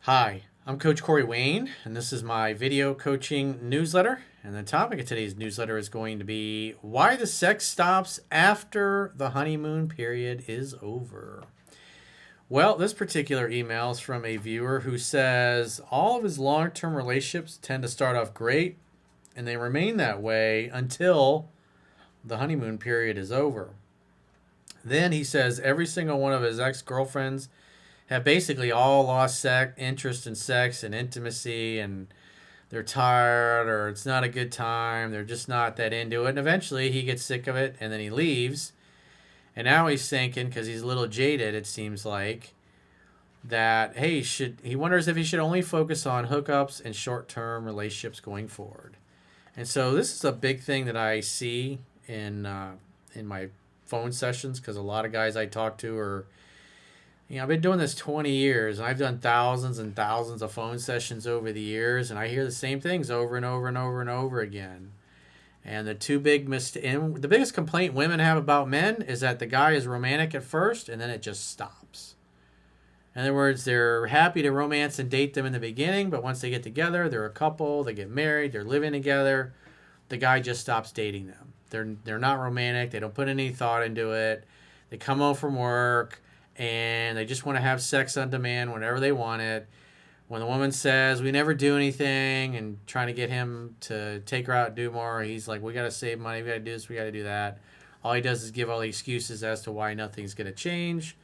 Hi, I'm Coach Corey Wayne, and this is my video coaching newsletter. And the topic of today's newsletter is going to be why the sex stops after the honeymoon period is over. Well, this particular email is from a viewer who says all of his long term relationships tend to start off great and they remain that way until the honeymoon period is over. Then he says every single one of his ex girlfriends have basically all lost interest in sex and intimacy, and they're tired or it's not a good time. They're just not that into it. And eventually he gets sick of it and then he leaves. And now he's thinking, because he's a little jaded, it seems like, that, hey, he wonders if he should only focus on hookups and short term relationships going forward. And so this is a big thing that I see in my phone sessions, because a lot of guys I talk to are, I've been doing this 20 years, and I've done thousands and thousands of phone sessions over the years, and I hear the same things over and over and over and over again. And the biggest complaint women have about men is that the guy is romantic at first, and then it just stops. In other words, they're happy to romance and date them in the beginning, but once they get together, they're a couple, they get married, they're living together, the guy just stops dating them. They're not romantic, they don't put any thought into it. They come home from work, and they just want to have sex on demand whenever they want it. When the woman says, we never do anything, and trying to get him to take her out and do more, he's like, we got to save money, we got to do this, we got to do that. All he does is give all the excuses as to why nothing's going to change.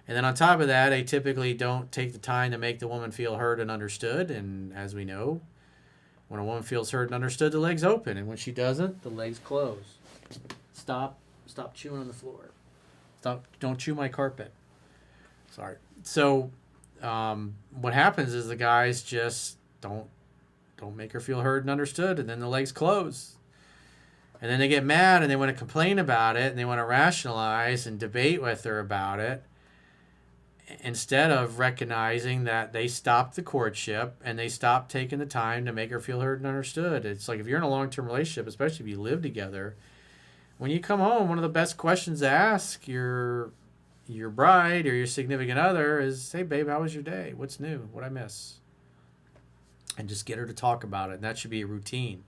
And then on top of that, they typically don't take the time to make the woman feel heard and understood. And as we know, when a woman feels heard and understood, the legs open. And when she doesn't, the legs close. Stop chewing on the floor. Don't chew my carpet. Sorry. So what happens is the guys just don't make her feel heard and understood, and then the legs close. And then they get mad and they want to complain about it, and they want to rationalize and debate with her about it, instead of recognizing that they stopped the courtship and they stopped taking the time to make her feel heard and understood. It's like if you're in a long-term relationship, especially if you live together, when you come home, one of the best questions to ask your bride or your significant other is, hey, babe, how was your day? What's new? What'd I miss? And just get her to talk about it. And that should be a routine.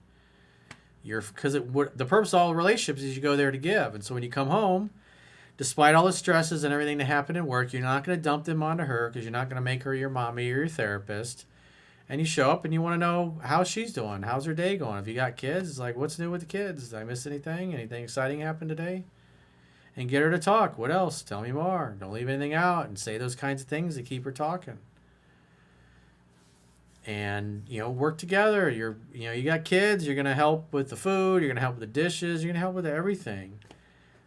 The purpose of all relationships is you go there to give. And so when you come home, despite all the stresses and everything that happened at work, you're not going to dump them onto her, because you're not going to make her your mommy or your therapist. And you show up and you want to know how she's doing. How's her day going? If you got kids, it's like, what's new with the kids? Did I miss anything? Anything exciting happen today? And get her to talk. What else? Tell me more. Don't leave anything out, and say those kinds of things to keep her talking. And, work together. You got kids. You're going to help with the food. You're going to help with the dishes. You're going to help with everything.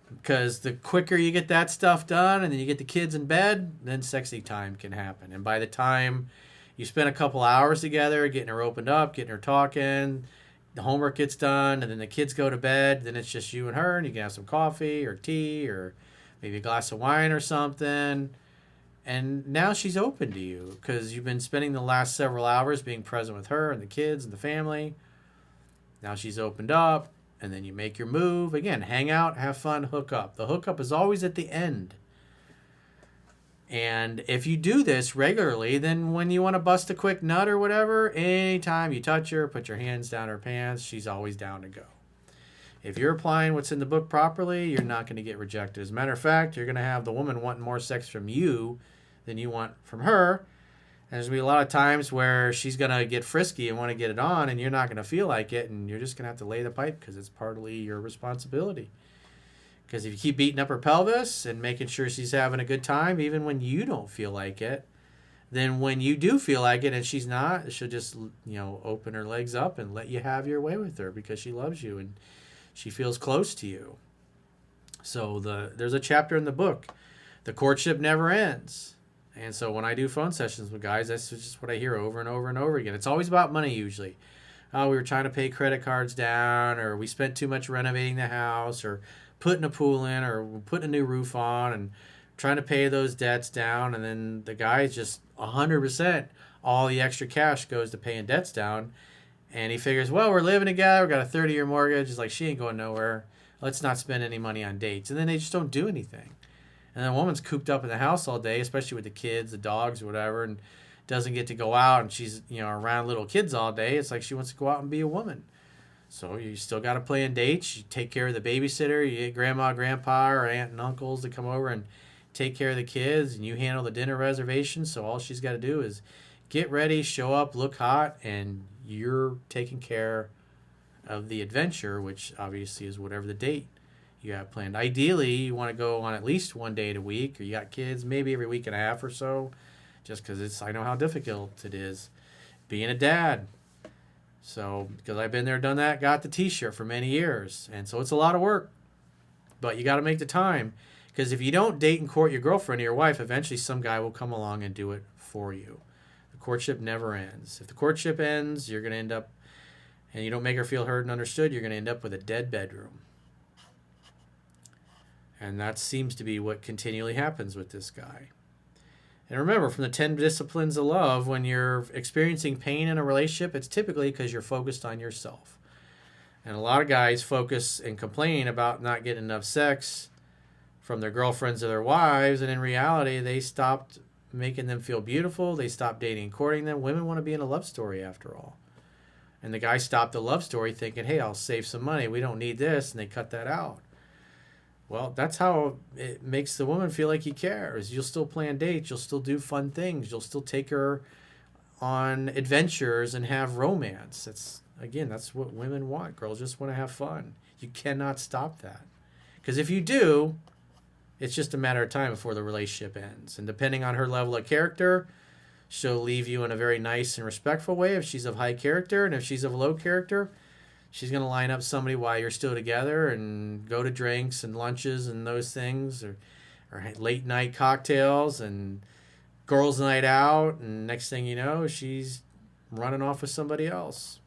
Because the quicker you get that stuff done and then you get the kids in bed, then sexy time can happen. And by the time you spend a couple hours together getting her opened up, getting her talking, the homework gets done, and then the kids go to bed, then it's just you and her, and you can have some coffee or tea or maybe a glass of wine or something. And now she's open to you because you've been spending the last several hours being present with her and the kids and the family. Now she's opened up. And then you make your move. Again, hang out, have fun, hook up. The hookup is always at the end. And if you do this regularly, then when you want to bust a quick nut or whatever, anytime you touch her, put your hands down her pants, she's always down to go. If you're applying what's in the book properly, you're not going to get rejected. As a matter of fact, you're going to have the woman wanting more sex from you than you want from her. And there's going to be a lot of times where she's going to get frisky and want to get it on, and you're not going to feel like it, and you're just going to have to lay the pipe because it's partly your responsibility. Because if you keep beating up her pelvis and making sure she's having a good time, even when you don't feel like it, then when you do feel like it and she's not, she'll just, open her legs up and let you have your way with her because she loves you and she feels close to you. So there's a chapter in the book, the courtship never ends. And so when I do phone sessions with guys, that's just what I hear over and over and over again. It's always about money usually. Oh, we were trying to pay credit cards down, or we spent too much renovating the house, or putting a pool in, or putting a new roof on, and trying to pay those debts down. And then the guy's just 100%, all the extra cash goes to paying debts down. And he figures, well, we're living together, we got a 30-year mortgage. It's like, she ain't going nowhere. Let's not spend any money on dates. And then they just don't do anything. And the woman's cooped up in the house all day, especially with the kids, the dogs, or whatever. And doesn't get to go out and she's, around little kids all day. It's like she wants to go out and be a woman. So you still got to plan dates. You take care of the babysitter. You get grandma, grandpa, or aunt and uncles to come over and take care of the kids, and you handle the dinner reservation. So all she's got to do is get ready, show up, look hot, and you're taking care of the adventure, which obviously is whatever the date you have planned. Ideally, you want to go on at least one date a week, or you got kids, maybe every week and a half or so, just because I know how difficult it is being a dad. So, because I've been there, done that, got the t-shirt for many years. And so it's a lot of work. But you got to make the time. Because if you don't date and court your girlfriend or your wife, eventually some guy will come along and do it for you. The courtship never ends. If the courtship ends, you're going to end up, and you don't make her feel heard and understood, you're going to end up with a dead bedroom. And that seems to be what continually happens with this guy. And remember, from the 10 disciplines of love, when you're experiencing pain in a relationship, it's typically because you're focused on yourself. And a lot of guys focus and complain about not getting enough sex from their girlfriends or their wives, and in reality, they stopped making them feel beautiful. They stopped dating and courting them. Women want to be in a love story, after all. And the guy stopped the love story thinking, hey, I'll save some money. We don't need this, and they cut that out. Well, that's how it makes the woman feel like he cares. You'll still plan dates. You'll still do fun things. You'll still take her on adventures and have romance. That's what women want. Girls just want to have fun. You cannot stop that. Because if you do, it's just a matter of time before the relationship ends. And depending on her level of character, she'll leave you in a very nice and respectful way if she's of high character. And if she's of low character, she's going to line up somebody while you're still together and go to drinks and lunches and those things, or late night cocktails and girls' night out. And next thing you know, she's running off with somebody else.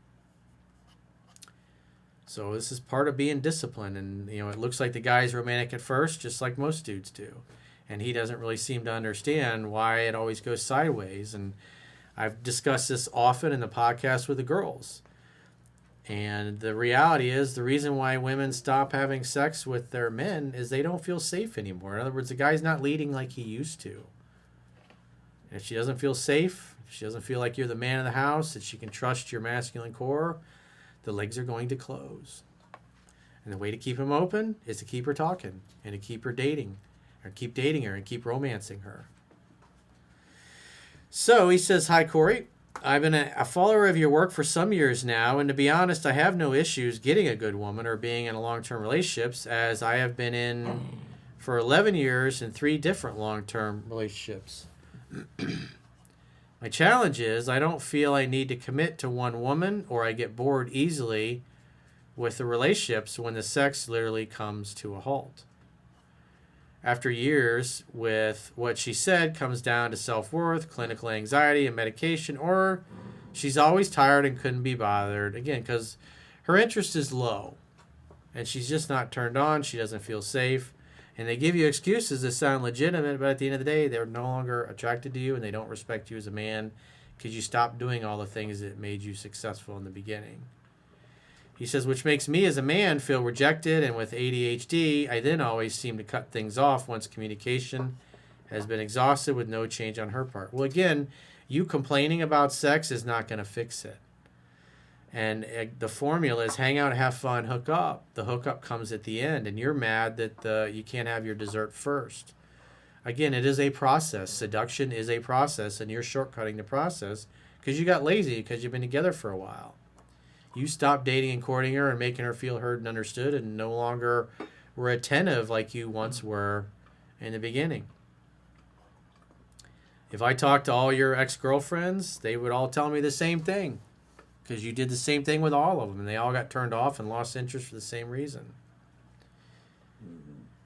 So this is part of being disciplined. And, it looks like the guy's romantic at first, just like most dudes do. And he doesn't really seem to understand why it always goes sideways. And I've discussed this often in the podcast with the girls. And the reality is, the reason why women stop having sex with their men is they don't feel safe anymore. In other words, the guy's not leading like he used to. And if she doesn't feel safe, if she doesn't feel like you're the man of the house, that she can trust your masculine core, the legs are going to close. And the way to keep them open is to keep her talking and to keep her dating, or keep dating her and keep romancing her. So he says, hi, Corey. I've been a follower of your work for some years now, and to be honest, I have no issues getting a good woman or being in a long-term relationships, as I have been in for 11 years in 3 different long-term relationships. My challenge is I don't feel I need to commit to one woman, or I get bored easily with the relationships when the sex literally comes to a halt. After years with what she said comes down to self-worth, clinical anxiety, and medication, or she's always tired and couldn't be bothered. Again, because her interest is low and she's just not turned on. She doesn't feel safe. And they give you excuses that sound legitimate, but at the end of the day, they're no longer attracted to you and they don't respect you as a man because you stopped doing all the things that made you successful in the beginning. He says, which makes me as a man feel rejected, and with ADHD, I then always seem to cut things off once communication has been exhausted with no change on her part. Well, again, you complaining about sex is not going to fix it. And the formula is hang out, have fun, hook up. The hookup comes at the end, and you're mad that you can't have your dessert first. Again, it is a process. Seduction is a process, and you're shortcutting the process because you got lazy because you've been together for a while. You stopped dating and courting her and making her feel heard and understood, and no longer were attentive like you once were in the beginning. If I talked to all your ex-girlfriends, they would all tell me the same thing because you did the same thing with all of them, and they all got turned off and lost interest for the same reason.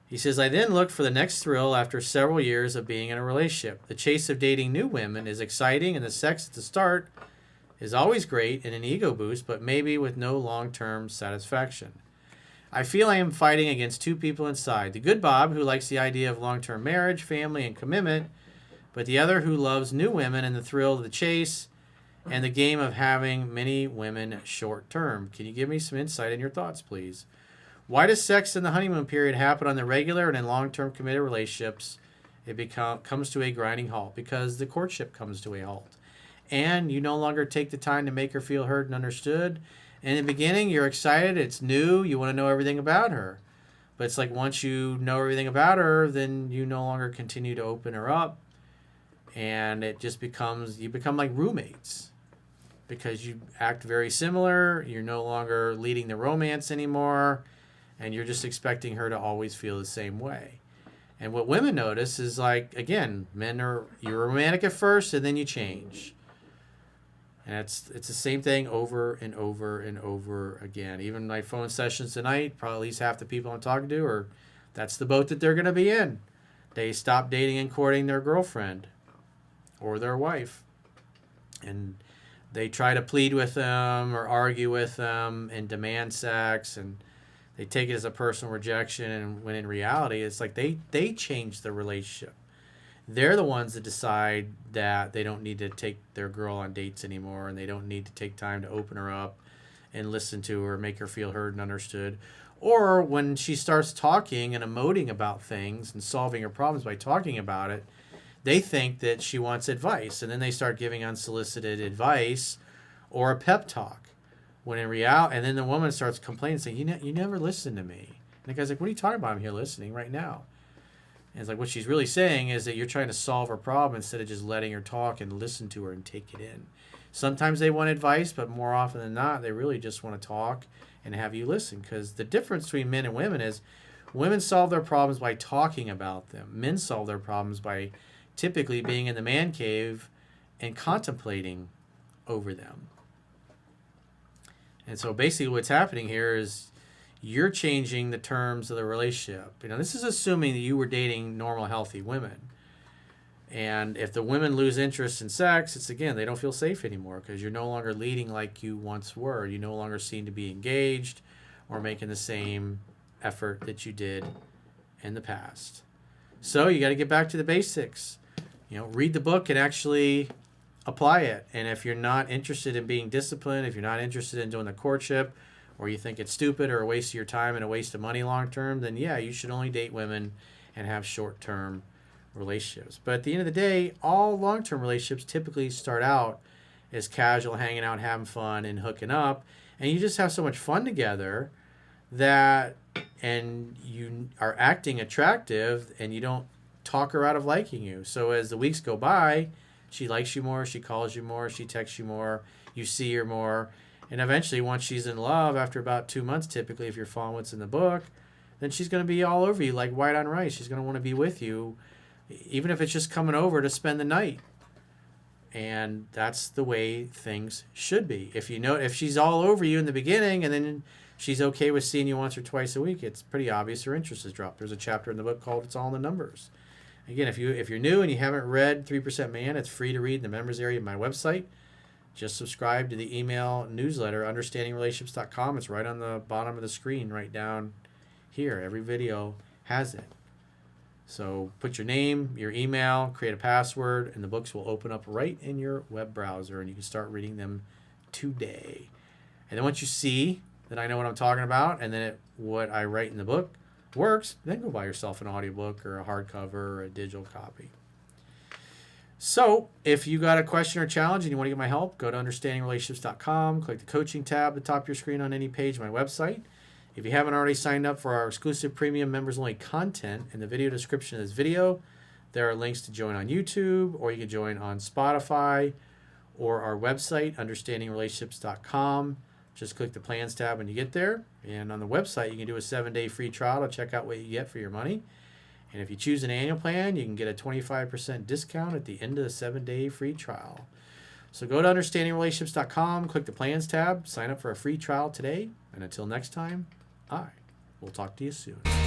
He says, I then looked for the next thrill after several years of being in a relationship. The chase of dating new women is exciting, and the sex at the start is always great and an ego boost, but maybe with no long-term satisfaction. I feel I am fighting against 2 people inside. The good Bob, who likes the idea of long-term marriage, family, and commitment, but the other who loves new women and the thrill of the chase and the game of having many women short-term. Can you give me some insight in your thoughts, please? Why does sex in the honeymoon period happen on the regular, and in long-term committed relationships it comes to a grinding halt? Because the courtship comes to a halt. and you no longer take the time to make her feel heard and understood. In the beginning, you're excited, it's new, you want to know everything about her. But it's like once you know everything about her, then you no longer continue to open her up, and it just becomes, you become like roommates because you act very similar. You're no longer leading the romance anymore, and you're just expecting her to always feel the same way. And what women notice is, like, again, you're romantic at first and then you change. And it's the same thing over and over and over again. Even my phone sessions tonight, probably at least half the people I'm talking to are, that's the boat that they're going to be in. They stop dating and courting their girlfriend or their wife. And they try to plead with them or argue with them and demand sex, and they take it as a personal rejection. And when in reality, it's like they change the relationship. They're the ones that decide that they don't need to take their girl on dates anymore, and they don't need to take time to open her up and listen to her, make her feel heard and understood. Or when she starts talking and emoting about things and solving her problems by talking about it, they think that she wants advice, and then they start giving unsolicited advice or a pep talk. When in reality, and then the woman starts complaining, saying, you never listen to me. And the guy's like, what are you talking about? I'm here listening right now. And it's like, what she's really saying is that you're trying to solve her problem instead of just letting her talk and listen to her and take it in. Sometimes they want advice, but more often than not, they really just want to talk and have you listen. Because the difference between men and women is women solve their problems by talking about them. Men solve their problems by typically being in the man cave and contemplating over them. And so basically what's happening here is you're changing the terms of the relationship. You know, this is assuming that you were dating normal, healthy women. And if the women lose interest in sex, it's, again, they don't feel safe anymore because you're no longer leading like you once were. You no longer seem to be engaged or making the same effort that you did in the past. So you got to get back to the basics. You know, read the book and actually apply it. And if you're not interested in being disciplined, if you're not interested in doing the courtship, or you think it's stupid or a waste of your time and a waste of money long term, then yeah, you should only date women and have short-term relationships. But at the end of the day, all long-term relationships typically start out as casual, hanging out, having fun, and hooking up. And you just have so much fun together that, and you are acting attractive, and you don't talk her out of liking you. So as the weeks go by, she likes you more, she calls you more, she texts you more, you see her more. And eventually, once she's in love, after about 2 months, typically, if you're following what's in the book, then she's going to be all over you like white on rice. She's going to want to be with you, even if it's just coming over to spend the night. And that's the way things should be. If she's all over you in the beginning and then she's okay with seeing you once or twice a week, it's pretty obvious her interest has dropped. There's a chapter in the book called It's All in the Numbers. Again, if you're new and you haven't read 3% Man, it's free to read in the members area of my website. Just subscribe to the email newsletter, understandingrelationships.com. It's right on the bottom of the screen, right down here. Every video has it. So put your name, your email, create a password, and the books will open up right in your web browser, and you can start reading them today. And then once you see that I know what I'm talking about, and then what I write in the book works, then go buy yourself an audiobook or a hardcover or a digital copy. So if you got a question or challenge and you want to get my help, go to understandingrelationships.com, click the coaching tab at the top of your screen on any page of my website. If you haven't already signed up for our exclusive premium members-only content, in the video description of this video, there are links to join on YouTube, or you can join on Spotify, or our website, understandingrelationships.com. Just click the plans tab when you get there. And on the website, you can do a 7-day free trial to check out what you get for your money. And if you choose an annual plan, you can get a 25% discount at the end of the 7-day free trial. So go to understandingrelationships.com, click the plans tab, sign up for a free trial today. And until next time, I will talk to you soon.